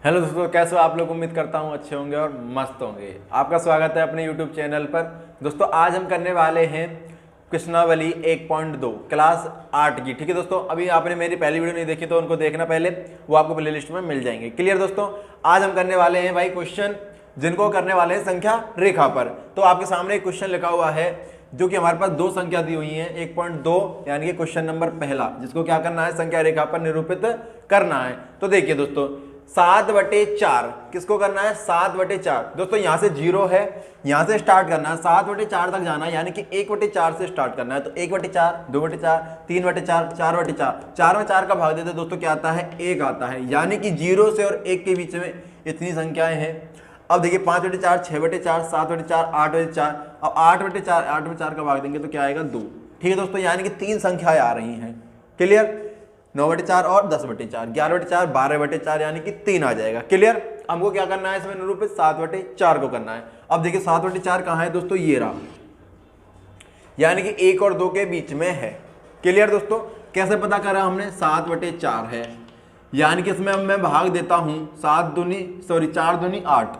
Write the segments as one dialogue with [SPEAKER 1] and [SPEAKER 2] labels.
[SPEAKER 1] Hello दोस्तों, कैसे हो आप लोग। उम्मीद करता हूँ अच्छे होंगे और मस्त होंगे। आपका स्वागत है अपने यूट्यूब चैनल पर। दोस्तों आज हम करने वाले हैं कृष्णावली 1.2 क्लास 8 की। ठीक है दोस्तों, अभी आपने मेरी पहली वीडियो नहीं देखी तो उनको देखना पहले, वो आपको प्ले लिस्ट में मिल जाएंगे। क्लियर दोस्तों, आज हम करने वाले हैं भाई क्वेश्चन जिनको करने वाले हैं संख्या रेखा पर। तो आपके सामने एक क्वेश्चन लिखा हुआ है जो कि हमारे पास दो संख्या दी हुई है 1.2 यानी कि क्वेश्चन नंबर पहला, जिसको क्या करना है संख्या रेखा पर निरूपित करना है। तो देखिए दोस्तों 7/4 किसको करना है 7/4। दोस्तों यहां से 0 है, यहां से स्टार्ट करना है 7/4 तक जाना है, यानी कि 1/4 से स्टार्ट करना है। तो 1/4 2/4 3/4 4/4, 4 में 4 का भाग देते दोस्तों क्या आता है 1 आता है, यानी कि 0 से और 1 के बीच में इतनी संख्याएं हैं। अब देखिए 5/4 6/4 7/4 8/4। अब 8/4 8 में 4 का भाग देंगे तो क्या आएगा 2। ठीक है दोस्तों, यानी कि 3 संख्याएं आ रही हैं। क्लियर, 9/4 और 10/4 11/4 12/4 यानी कि 3 आ जाएगा। क्लियर, हमको क्या करना है इसमें निरूपित 7/4 को करना है। अब देखिए 7/4 कहाँ है दोस्तों, ये रहा, यानी कि 1 और 2 के बीच में है। क्लियर दोस्तों, कैसे पता करा हमने 7/4 है, यानी कि इसमें अब मैं भाग देता हूं 4 दूनी 8।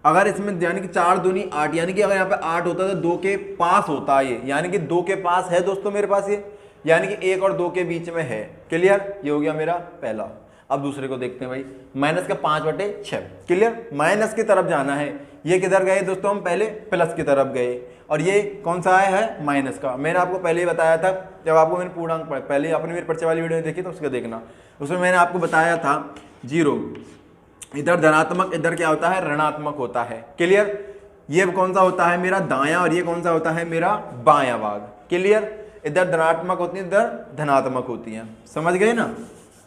[SPEAKER 1] अगर इसमें यानी कि 4 दूनी 8, यानी कि अगर यहाँ पे 8 होता तो 2 के पास होता है ये, यानी कि 2 के पास है दोस्तों मेरे पास ये, यानी कि 1 और 2 के बीच में है। क्लियर, ये हो गया मेरा पहला। अब दूसरे को देखते हैं भाई, माइनस का 5/6। क्लियर, माइनस की तरफ जाना है। ये किधर गए दोस्तों, हम पहले प्लस की तरफ गए, और ये कौन सा आया है माइनस का। मैंने आपको पहले ही बताया था, जब आपको मैंने पूर्णांक पहले आपने मेरी परिचय वाली वीडियो देखी तो उसको देखना, उसमें मैंने आपको बताया था 0 इधर धनात्मक, इधर क्या होता है ऋणात्मक होता है। क्लियर, ये कौन सा होता है मेरा दायां और ये कौन सा होता है मेरा बायां भाग। क्लियर, इधर धनात्मक होती है इधर धनात्मक होती है, समझ गए ना।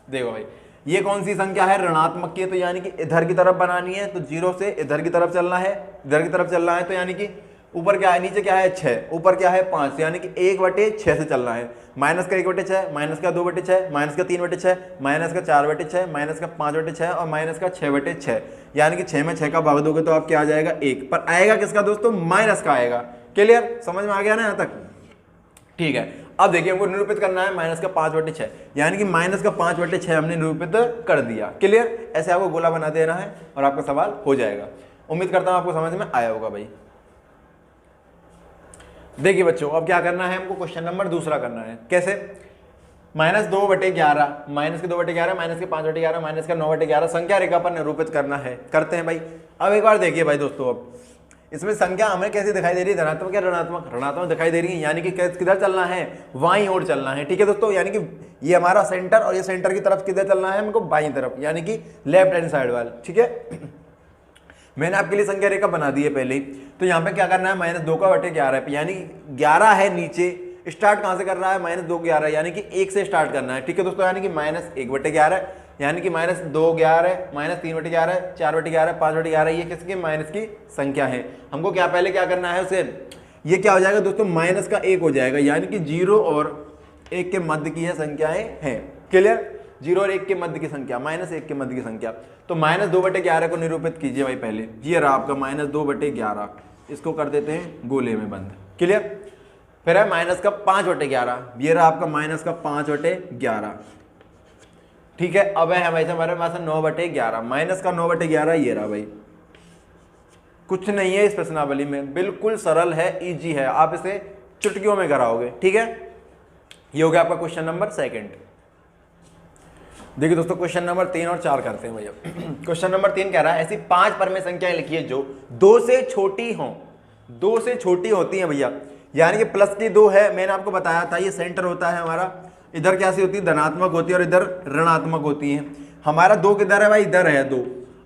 [SPEAKER 1] देखो भाई ये कौन सी संख्या है ऋणात्मक की है, तो यानी कि इधर की तरफ बनानी है, तो 0 से इधर की तरफ चलना है, इधर की तरफ चलना है, तो यानी कि ऊपर क्या है नीचे क्या है 6, ऊपर क्या है 5, यानी कि 1/6 से चलना है। माइनस का 1/6, माइनस का 2/6, माइनस का 3/6, माइनस का 4/6, माइनस का 5/6 और माइनस का 6/6, यानी कि 6 में 6 का भाग दोगे तो आप क्या आ जाएगा 1, पर आएगा किसका दोस्तों माइनस का आएगा। क्लियर, समझ में आ गया ना यहाँ तक। ठीक है, अब देखिए हमको निरूपित करना है माइनस का 5/6, यानी कि माइनस का 5/6 हमने निरूपित कर दिया। क्लियर, ऐसे आपको गोला बना देना है और आपका सवाल हो जाएगा। उम्मीद करता हूं आपको समझ में आया होगा भाई। देखिए बच्चों अब क्या करना है, हमको क्वेश्चन नंबर दूसरा करना है। कैसे, -2/11, माइनस के 2/11, माइनस के 5/11, माइनस का 9/11 संख्या रेखा पर निरूपित करना है। करते हैं भाई। अब एक बार देखिए भाई दोस्तों, अब इसमें संख्या हमें कैसी दिखाई दे रही है, धनात्मक या ऋणात्मक, ऋणात्मक दिखाई दे रही है, यानी कि किधर चलना है बाईं ओर चलना है। ठीक है दोस्तों, यानी कि ये हमारा सेंटर और ये सेंटर की तरफ किधर चलना है हमको बाईं तरफ, यानी कि लेफ्ट हैंड साइड वाला। ठीक है, मैंने आपके लिए संख्या रेखा बना दी है पहले ही। तो यहाँ पे क्या करना है -2/11 है, यानी 11 है नीचे, स्टार्ट कहाँ से कर रहा है -2 11, यानी कि 1 से स्टार्ट करना है। ठीक है दोस्तों, यानी कि -1/11, यानी कि -2/11, -3/11, 4/11, 5/11, ये किसकी माइनस की संख्या है। हमको क्या पहले क्या करना है उसे, ये क्या हो जाएगा दोस्तों माइनस का 1 हो जाएगा, यानी कि 0 और 1 के मध्य की यह संख्याएं हैं। क्लियर, 0 और 1 के मध्य की संख्या, -1 के मध्य की संख्या। तो -2/11 को निरूपित कीजिए भाई पहले, ये रहा आपका -2/11, इसको कर देते हैं गोले में बंद। क्लियर, फिर है माइनस का 5/11, ये रहा आपका माइनस का 5/11। ठीक है, अब है हमारे पास 9/11, माइनस का 9/11 ये रहा भाई। कुछ नहीं है इस प्रश्नावली में, बिल्कुल सरल है, इजी है, आप इसे चुटकियों में कराओगे। ठीक है, ये हो गया आपका क्वेश्चन नंबर सेकंड। देखिए दोस्तों क्वेश्चन नंबर 3 और 4 करते हैं भैया। क्वेश्चन नंबर 3 कह रहा है ऐसी 5 परमेय संख्याएं लिखिए जो 2 से छोटी हों, 2 से छोटी होती हैं भैया, यानी कि प्लस की 2 है, मैंने आपको बताया था ये सेंटर होता है हमारा, इधर कैसी होती है धनात्मक होती है और इधर ऋणात्मक होती है। हमारा 2 किधर है भाई, इधर है 2।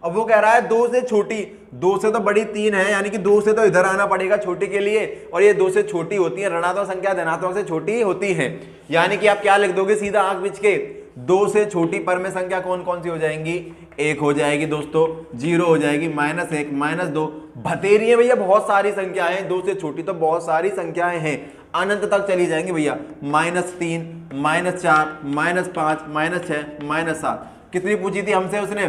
[SPEAKER 1] अब वो कह रहा है 2 से छोटी, 2 से तो बड़ी 3 है, यानी कि 2 से तो इधर आना पड़ेगा छोटी के लिए, और ये 2 से छोटी होती है, ऋणात्मक संख्या धनात्मक से छोटी होती है, यानी कि आप क्या लिख दोगे सीधा आंख बीच के, 2 से छोटी परमेय संख्या कौन कौन सी हो जाएंगी, 1 हो जाएगी दोस्तों, 0 हो जाएगी, -1 -2, भतेरी है भैया बहुत सारी संख्याएं, 2 से छोटी तो बहुत सारी संख्याएं हैं, अनंत तक चली जाएंगी भैया, -3 -4 -5 -6 -7। कितनी पूछी थी हमसे उसने,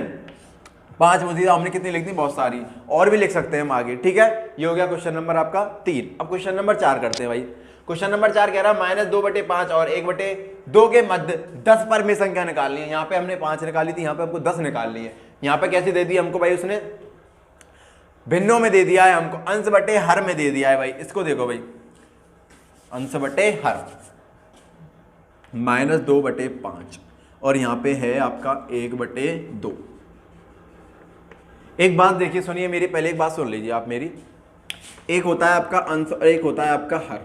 [SPEAKER 1] 5 पूछी थी, हमने कितनी लिख दी बहुत सारी, और भी लिख सकते हैं हम आगे। ठीक है, ये हो गया क्वेश्चन नंबर आपका 3। अब क्वेश्चन नंबर 4 करते हैं भाई। क्वेश्चन नंबर 4 कह रहा है -2/5 और 1/2 के मध्य 10 परमेय संख्या निकालनी है। यहाँ पे हमने 5 निकाली थी, यहाँ पे हमको 10 निकालनी है, यहाँ पे कैसी दे दी हमको भाई उसने, भिन्नों में दे दिया है हमको, अंश बटे हर में दे दिया है भाई। इसको देखो भाई, अंश बटे हर -2/5 और यहाँ पे है आपका 1/2। एक बात देखिए, सुनिए मेरी, पहले एक बात सुन लीजिए आप मेरी। एक होता है आपका अंश और एक होता है आपका हर।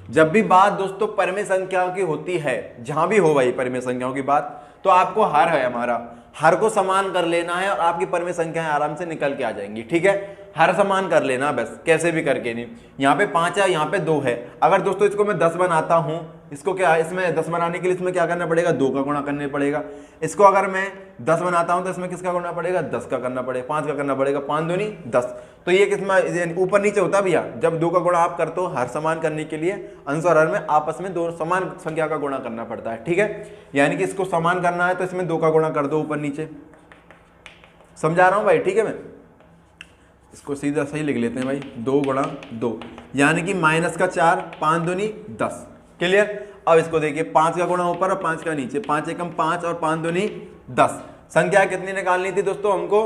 [SPEAKER 1] जब भी बात दोस्तों परिमेय संख्याओं की होती है, जहां भी हो भाई परिमेय संख्याओं की बात, तो आपको हर है हमारा, हर को समान कर लेना है और आपकी परिमेय संख्याएं आराम से निकल के आ जाएंगी। ठीक है, हर समान कर लेना बस, कैसे भी करके नहीं। यहाँ पे 5 है, यहाँ पे 2 है। अगर दोस्तों इसको मैं 10 बनाता हूँ, इसको क्या, इसमें 10 बनाने के लिए इसमें क्या करना पड़ेगा, 2 का गुणा करना पड़ेगा। इसको अगर मैं 10 बनाता हूँ तो इसमें किसका गुणा पड़ेगा, 10 का करना पड़ेगा, 5 का करना पड़ेगा, 5 दूनी 10। तो ये किसमें ऊपर नीचे होता भैया, जब 2 का गुणा आप करते हो हर समान करने के लिए, अंश और हर में आपस में 2 समान संख्या का गुणा करना पड़ता है। ठीक है, यानी कि इसको समान करना है तो इसमें 2 का गुणा कर दो ऊपर नीचे। समझा रहा हूँ भाई, ठीक है। मैं इसको सीधा सही लिख लेते हैं भाई, 2 × 2 यानी कि -4, 5 दूनी 10। क्लियर। अब इसको देखिए, 5 का गुणा ऊपर और 5 का नीचे, 5 एकम 5 और 5 दूनी 10। संख्या कितनी निकालनी थी दोस्तों, हमको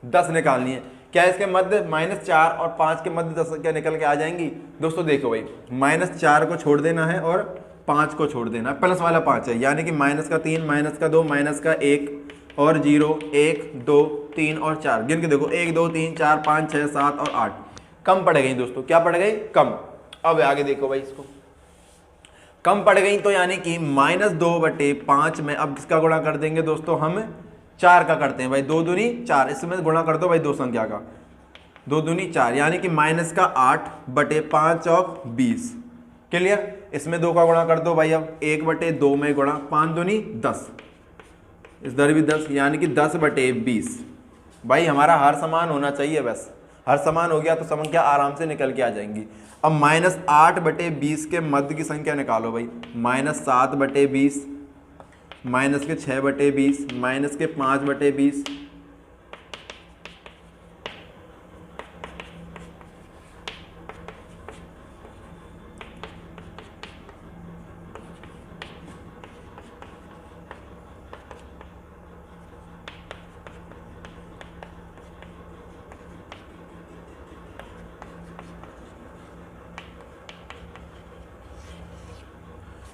[SPEAKER 1] 10 निकालनी है। क्या इसके मध्य -4 और 5 के मध्य 10 संख्या निकल के आ जाएंगी। दोस्तों देखो भाई, -4 को छोड़ देना है और 5 को छोड़ देना है, प्लस वाला 5 है, यानी कि -3, -2, -1 और 0, 1, 2, 3 और 4 गिन के देखो, 1, 2, 3, 4, 5, 6, 7 और 8 कम पड़ गई दोस्तों। क्या पड़ गई, कम। अब आगे देखो भाई, इसको कम पड़ गई तो यानी कि -2/5 में अब किसका गुणा कर देंगे दोस्तों, हम 4 का करते हैं भाई, 2 दूनी 4, इसमें गुणा कर दो भाई 2 संख्या का, 2 दूनी 4 यानी कि -8/5 और 20। क्लियर। इसमें 2 का गुणा कर दो भाई, अब 1/2 में गुणा, 5 दूनी 10, इधर भी 10 यानी कि 10/20। भाई हमारा हर समान होना चाहिए, बस हर समान हो गया तो संख्या आराम से निकल के आ जाएंगी। अब -8/20 के मध्य की संख्या निकालो भाई, -7/20, -6/20, -5/20।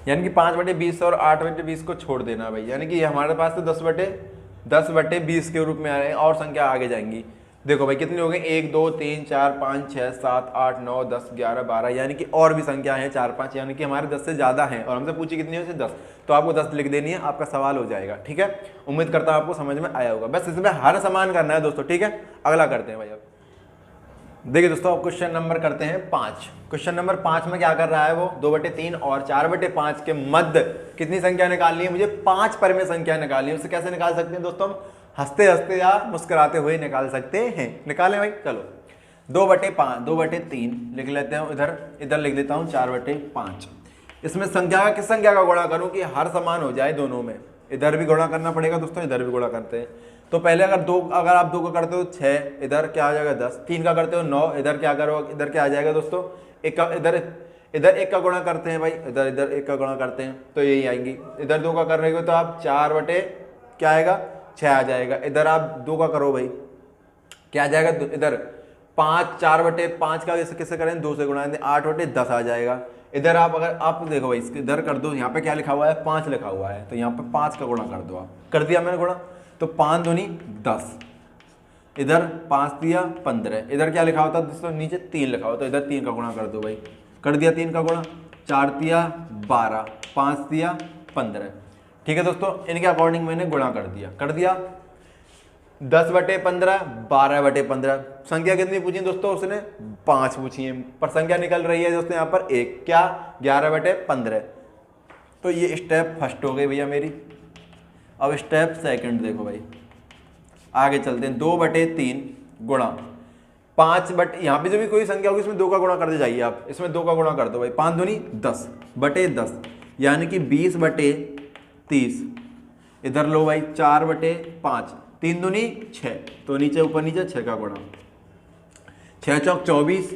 [SPEAKER 1] यानी कि 5/20 और 8/20 को छोड़ देना भाई, यानी कि हमारे पास तो 10/20 के रूप में आ रहे हैं और संख्या आगे जाएंगी। देखो भाई कितनी हो गई, 1, 2, 3, 4, 5, 6, 7, 8, 9, 10, 11, 12 यानी कि और भी संख्या है 4, 5, यानी कि हमारे 10 से ज़्यादा हैं और हमसे पूछी कितनी है, 10। तो आपको 10 लिख देनी है, आपका सवाल हो जाएगा। ठीक है, उम्मीद करता हूँ आपको समझ में आया होगा। बस इसमें हर समान करना है दोस्तों। ठीक है, अगला करते हैं भाई। अब देखिए दोस्तों, अब क्वेश्चन नंबर करते हैं 5। क्वेश्चन नंबर 5 में क्या कर रहा है वो, 2/3 और 4/5 के मध्य कितनी संख्या निकालनी है, मुझे 5 परिमेय संख्या निकालनी है। उससे कैसे निकाल सकते हैं दोस्तों, हम हंसते हंसते या मुस्कुराते हुए निकाल सकते हैं। निकालें भाई, चलो 2/3 लिख लेते हैं, इधर लिख देता हूँ 4/5। इसमें संख्या का किस संख्या का गुणा करूँ कि हर समान हो जाए दोनों में। इधर भी गुणा करना पड़ेगा दोस्तों, इधर भी गुणा करते हैं। तो पहले अगर आप 2 का करते हो 6, इधर क्या आ जाएगा 10, 3 का करते हो 9, इधर क्या करो, इधर क्या आ जाएगा दोस्तों 1 का, इधर 1 का गुणा करते हैं भाई, इधर 1 का गुणा करते हैं तो यही आएंगी। इधर 2 का कर रहे हो तो आप 4 क्या आएगा 6 आ जाएगा। इधर आप 2 का करो भाई, क्या आ जाएगा, इधर 5, 4/5 का किससे करें, 2 से गुणा, 8/10 आ जाएगा। इधर आप अगर आप देखो भाई, इसके इधर कर दो, यहाँ पे क्या लिखा हुआ है 5 लिखा हुआ है, तो यहाँ पे 5 का गुणा कर दो। आप कर दिया मैंने गुणा, तो 5 दूनी 10, इधर 5 दिया 15, इधर क्या लिखा होता है दोस्तों नीचे 3 लिखा होता है, इधर 3 का गुणा कर दो भाई, कर दिया 3 का गुणा, 4 दिया 12, 5 दिया 15। ठीक है दोस्तों, इनके अकॉर्डिंग मैंने गुणा कर दिया 10/15, 12/15। संख्या कितनी पूछी दोस्तों उसने, 5 पूछी है, पर संख्या निकल रही है दोस्तों यहाँ पर 1, क्या 11/15। तो ये स्टेप फर्स्ट हो गई भैया मेरी। अब स्टेप सेकंड देखो भाई, आगे चलते हैं। 2/3 गुणा 5 यहाँ पे जो भी कोई संख्या होगी इसमें 2 का गुणा कर दे जाइए आप, इसमें 2 का गुणा कर दो भाई, 5 दूनी 10/10 यानी कि 20/30। इधर लो भाई 4/5, 3 दूनी 6, तो नीचे ऊपर नीचे 6 का गुणा, 6 चौक 24,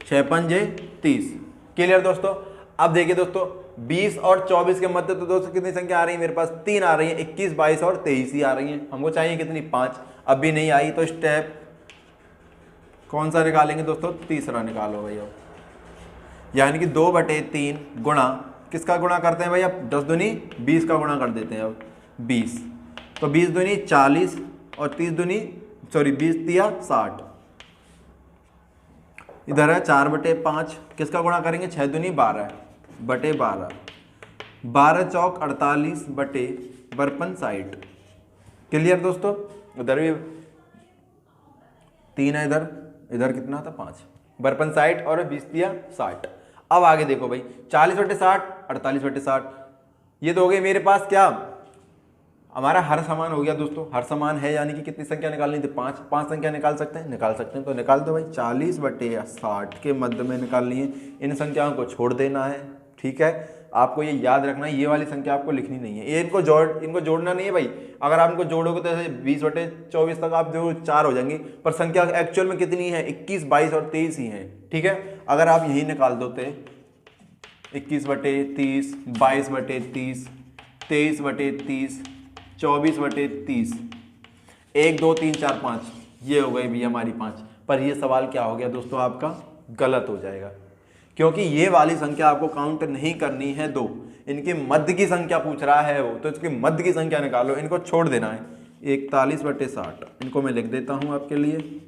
[SPEAKER 1] 6 पंजे 30। क्लियर दोस्तों। अब देखिए दोस्तों 20 और 24 के मध्य तो दोस्तों कितनी संख्या आ रही है मेरे पास, 3 आ रही है, 21, 22 और 23 ही आ रही है। हमको चाहिए कितनी, 5। अब भी नहीं आई तो स्टेप कौन सा निकालेंगे दोस्तों, तीसरा निकालो भैया, यानी कि 2/3 गुणा किसका गुणा करते हैं भाई, अब 10 दूनी 20 का गुणा कर देते हैं। अब 20 तो 20 दूनी 40 और 30 दूनी 20 दिया 60। इधर है 4/5 किसका गुणा करेंगे, 6 दूनी 12/12, 12 चौक 48 बटे 52 60। क्लियर दोस्तों, उधर भी 3 है, इधर कितना था 5, 52 60 और 20 दिया 60। अब आगे देखो भाई 40/60 48/60, ये तो हो गए मेरे पास क्या, हमारा हर समान हो गया दोस्तों। हर समान है यानी कि कितनी संख्या निकालनी थी, 5 संख्या निकाल सकते हैं, तो निकाल दो भाई। 40/60 के मध्य में निकालनी है, इन संख्याओं को छोड़ देना है। ठीक है, आपको ये याद रखना है, ये वाली संख्या आपको लिखनी नहीं है, ये इनको जोड़ना नहीं है भाई। अगर आप इनको जोड़ोगे तो ऐसे 20/24 तक आप जो 4 हो जाएंगी, पर संख्या एक्चुअल में कितनी है, 21, 22 और 23 ही है। ठीक है, अगर आप यही निकाल दोते 21/30, 22/30, 23/30, 24/30, 1 2 3 4 5, ये हो गई भी हमारी 5। पर ये सवाल क्या हो गया दोस्तों, आपका गलत हो जाएगा, क्योंकि ये वाली संख्या आपको काउंट नहीं करनी है 2, इनके मध्य की संख्या पूछ रहा है वो, तो इसके मध्य की संख्या निकालो, इनको छोड़ देना है। 41/60 इनको मैं लिख देता हूं आपके लिए।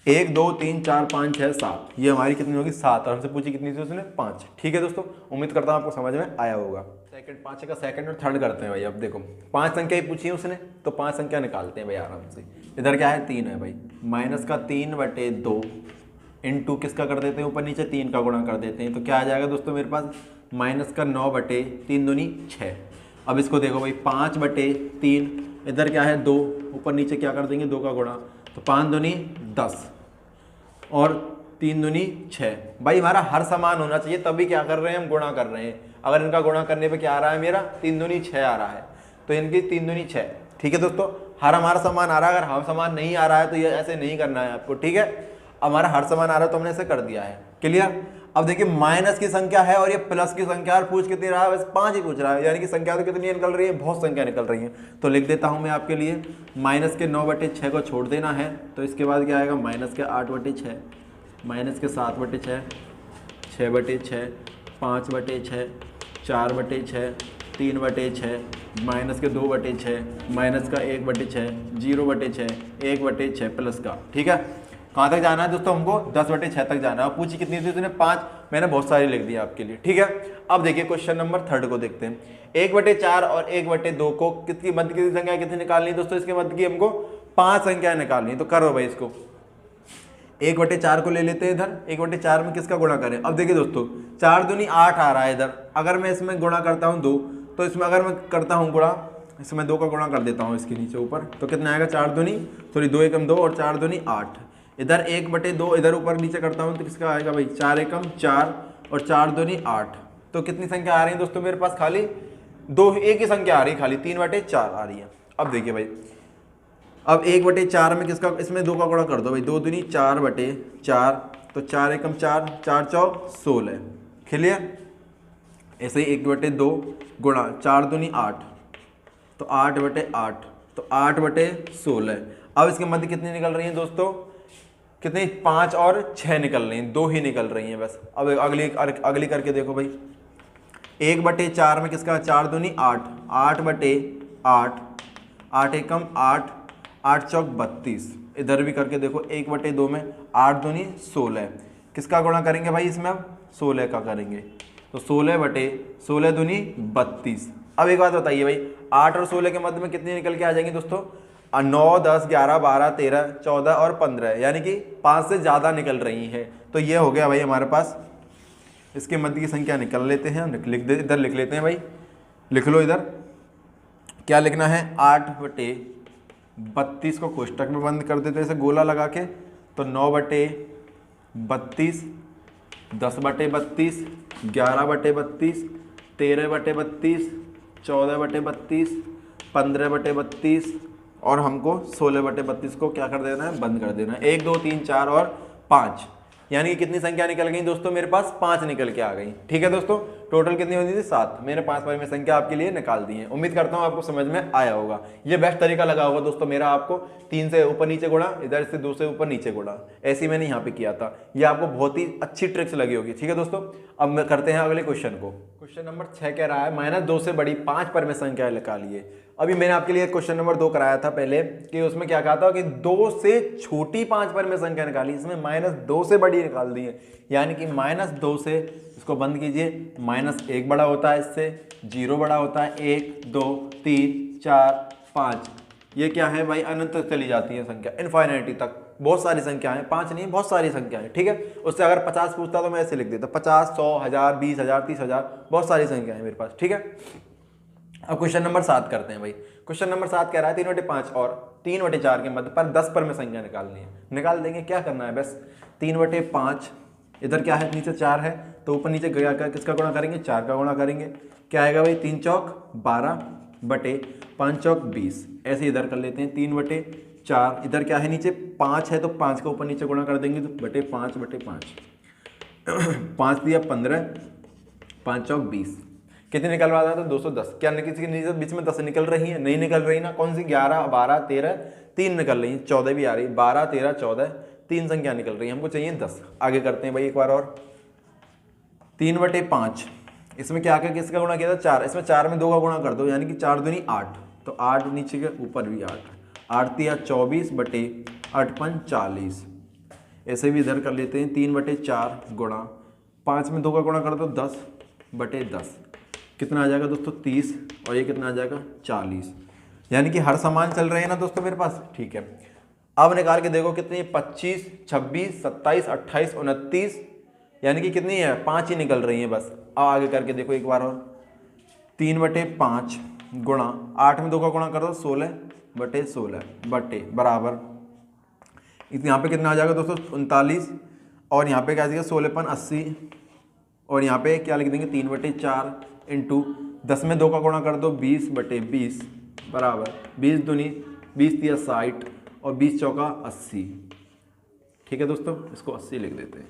[SPEAKER 1] एक 2 3 4 5 6 7, ये हमारी कितनी होगी 7, और हमसे पूछी कितनी थी उसने 5। ठीक है दोस्तों, उम्मीद करता हूँ आपको समझ में आया होगा। सेकंड 5 का सेकंड और थर्ड करते हैं भाई। अब देखो 5 संख्या ही पूछी है उसने, तो 5 संख्या निकालते हैं भाई आराम से। इधर क्या है 3 है भाई, -3/2 इंटू किसका कर देते हैं, ऊपर नीचे 3 का गुणा कर देते हैं, तो क्या आ जाएगा दोस्तों मेरे पास, -9/3 दूनी 6। अब इसको देखो भाई 5/3, इधर क्या है 2, ऊपर नीचे क्या कर देंगे 2 का गुणा, तो 5 दूनी 10 और 3 दूनी 6। भाई हमारा हर समान होना चाहिए, तभी क्या कर रहे हैं हम गुणा कर रहे हैं। अगर इनका गुणा करने पे क्या आ रहा है मेरा 3 दूनी 6 आ रहा है, तो इनकी 3 दूनी 6। ठीक है दोस्तों, हर हमारा समान आ रहा है, अगर हर समान नहीं आ रहा है तो ये ऐसे नहीं करना है आपको। ठीक है, हमारा हर समान आ रहा है तो हमने ऐसे कर दिया है। क्लियर। अब देखिए माइनस की संख्या है और ये प्लस की संख्या, और पूछ कितनी रहा है, बस 5 ही पूछ रहा है, यानी कि संख्या तो कितनी निकल रही है, बहुत संख्या निकल रही है। तो लिख देता हूं मैं आपके लिए, माइनस के 9/6 को छोड़ देना है, तो इसके बाद क्या आएगा, माइनस के 8/6, माइनस के 7/6, 6/6, 5/6, 4/6, 3/6, माइनस के 2/6, माइनस का 1/6, 0/6, 1/6 प्लस का। ठीक है, कहाँ तक जाना है दोस्तों, हमको 10/6 तक जाना है। पूछी कितनी थी उसने 5, मैंने बहुत सारी लिख दी आपके लिए। ठीक है, अब देखिए क्वेश्चन नंबर 3 को देखते हैं। 1/4 और 1/2 को कितनी मध्य की संख्या कितनी निकालनी है दोस्तों, इसके मध्य की हमको 5 संख्या निकालनी है। तो करो भाई इसको, 1/4 को ले लेते हैं इधर, 1/4 में किसका गुणा करें। अब देखिए दोस्तों 4 दूनी 8 आ रहा है इधर, अगर मैं इसमें गुणा करता हूँ 2, तो इसमें अगर मैं करता हूँ गुणा, इसमें 2 का गुणा कर देता हूँ इसके नीचे ऊपर, तो कितना आएगा 4 दूनी 2 एकम 2 और 4 दूनी 8। इधर 1/2 इधर ऊपर नीचे करता हूँ तो किसका आएगा भाई 4 एकम 4 और 4 दूनी 8। तो कितनी संख्या आ रही है दोस्तों मेरे पास, खाली 2, एक ही संख्या आ रही है, खाली 3/4 आ रही है। अब देखिए भाई, अब 1/4 में किसका, इसमें 2 का गुणा कर दो भाई, 2 दूनी 4/4, तो 4 एकम 4, 4 चौक 16। क्लियर। ऐसे ही 1/2 गुणा 4 दूनी 8, तो 8/8, तो 8/16। अब इसके मध्य कितनी निकल रही है दोस्तों, कितनी 5 और 6 निकल रही हैं, 2 ही निकल रही हैं बस। अब अगली करके देखो भाई, 1/4 में किसका 4 दूनी 8, 8/8, 8 एकम 8, 8 चौक 32। इधर भी करके देखो 1/2 में 8 दूनी 16, किसका गुणा करेंगे भाई इसमें, अब 16 का करेंगे, तो 16/16 दूनी 32। अब एक बात बताइए भाई, 8 और 16 के मध्य में कितनी निकल के आ जाएंगी दोस्तों, 9, 10, 11, 12, 13, 14 और 15, यानी कि 5 से ज़्यादा निकल रही हैं। तो ये हो गया भाई हमारे पास, इसके मध्य की संख्या निकल लेते हैं, इधर लिख लेते हैं भाई, लिख लो इधर क्या लिखना है, 8/32 को कोष्टक में बंद कर देते हैं ऐसे गोला लगा के, तो 9/32, 10/32, 11/32, 13/32, 14/32, 15/32 और हमको 16/32 को क्या कर देना है, बंद कर देना है। 1 2 3 4 और 5, यानी कि कितनी संख्या निकल गई दोस्तों, मेरे पास 5 निकल के आ गई। ठीक है दोस्तों, टोटल कितनी होती थी, 7। मैंने 5 बार में संख्या आपके लिए निकाल दी है। उम्मीद करता हूँ आपको समझ में आया होगा। ये बेस्ट तरीका लगा होगा दोस्तों मेरा, आपको 3 से ऊपर नीचे गुणा, इधर से 2 से ऊपर नीचे गुणा, ऐसे मैंने यहाँ पे किया था। ये आपको बहुत ही अच्छी ट्रिक्स लगी होगी। ठीक है दोस्तों, अब करते हैं अगले क्वेश्चन को। क्वेश्चन नंबर 6 कह रहा है -2 से बड़ी 5 पर में संख्या निकालिए। अभी मैंने आपके लिए क्वेश्चन नंबर 2 कराया था पहले, कि उसमें क्या कहा था कि 2 से छोटी 5 पर में संख्या निकाली। इसमें -2 से बड़ी निकाल दी है, यानी कि -2 से, इसको बंद कीजिए, -1 बड़ा होता है इससे, 0 बड़ा होता है, 1 2 3 4 5, ये क्या है भाई, अनंत तक चली जाती है संख्या, इनफाइनिटी तक। बहुत सारी संख्या है, 5 नहीं, बहुत सारी संख्या है। ठीक है, उससे अगर 50 पूछता तो मैं ऐसे लिख देता, 50, 100, 1000, 20,000, 30,000, बहुत सारी संख्या है मेरे पास। ठीक है, अब क्वेश्चन नंबर 7 करते हैं भाई। क्वेश्चन नंबर 7 कह रहा है 3/5 और 3/4 के मध्य पर 10 पर में संख्या निकालनी है। निकाल देंगे, क्या करना है बस, 3/5, इधर क्या है, नीचे 4 है, तो ऊपर नीचे किसका गुणा करेंगे, 4 का गुणा करेंगे। क्या आएगा भाई, 3 चौक 12 बटे 5 चौक 20, ऐसे इधर कर लेते हैं 3/4। इधर क्या है, नीचे 5 है, तो 5 का ऊपर नीचे गुणा कर देंगे, तो बटे 5/5 5 दिया 15, 5 चौक 20, कितने निकलवा रहा था, 210। क्या किसी के बीच में 10 निकल रही है, नहीं निकल रही ना, कौन सी, 11 12 13, 3 निकल रही है, 14 भी आ रही, 12 13 14, 3 संख्या निकल रही है, हमको चाहिए 10। आगे करते हैं भाई एक बार और, 3/5, इसमें क्या क्या किसका गुणा किया था, 4, इसमें 4 में 2 का गुणा कर दो, यानी कि 4 दूनी 8, तो 8 नीचे के ऊपर भी 8, 8 दिया 24 बटे 8 5 40, ऐसे भी इधर कर लेते हैं 3/4 गुणा 5 में 2 का गुणा कर दो, 10/10, कितना आ जाएगा दोस्तों, 30, और ये कितना आ जाएगा, 40, यानी कि हर समान चल रहे हैं ना दोस्तों मेरे पास। ठीक है, अब निकाल के देखो कितनी, 25 26 27 28 29, यानी कि कितनी है, 5 ही निकल रही हैं बस। अब आगे करके देखो एक बार और, 3/5 गुणा 8 में 2 का गुणा कर दो, 16/16 बटे बराबर, यहाँ पे कितना आ जाएगा दोस्तों, 39, और यहाँ पे क्या आ जाएगा, 16 80, और यहाँ पे क्या लिख देंगे, 3/4 इंटू 10 में 2 का गुणा कर दो, 20/20 बराबर 20 दूनी 20 दिया 60, और 20 चौका 80। ठीक है दोस्तों, इसको 80 लिख देते हैं।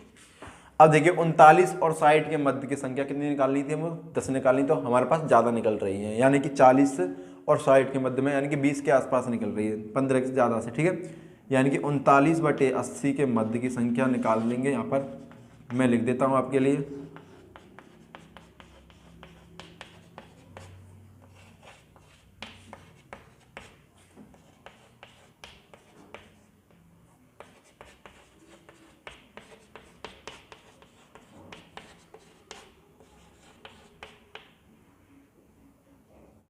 [SPEAKER 1] अब देखिए 39 और 60 के मध्य की संख्या कितनी निकालनी थी, हम 10 निकालनी, तो हमारे पास ज़्यादा निकल रही है, यानी कि 40 और 60 के मध्य में, यानी कि 20 के आसपास निकल रही है, 15 से ज़्यादा से। ठीक है, यानी कि 39/80 के मध्य की संख्या निकाल लेंगे। यहाँ पर मैं लिख देता हूँ आपके लिए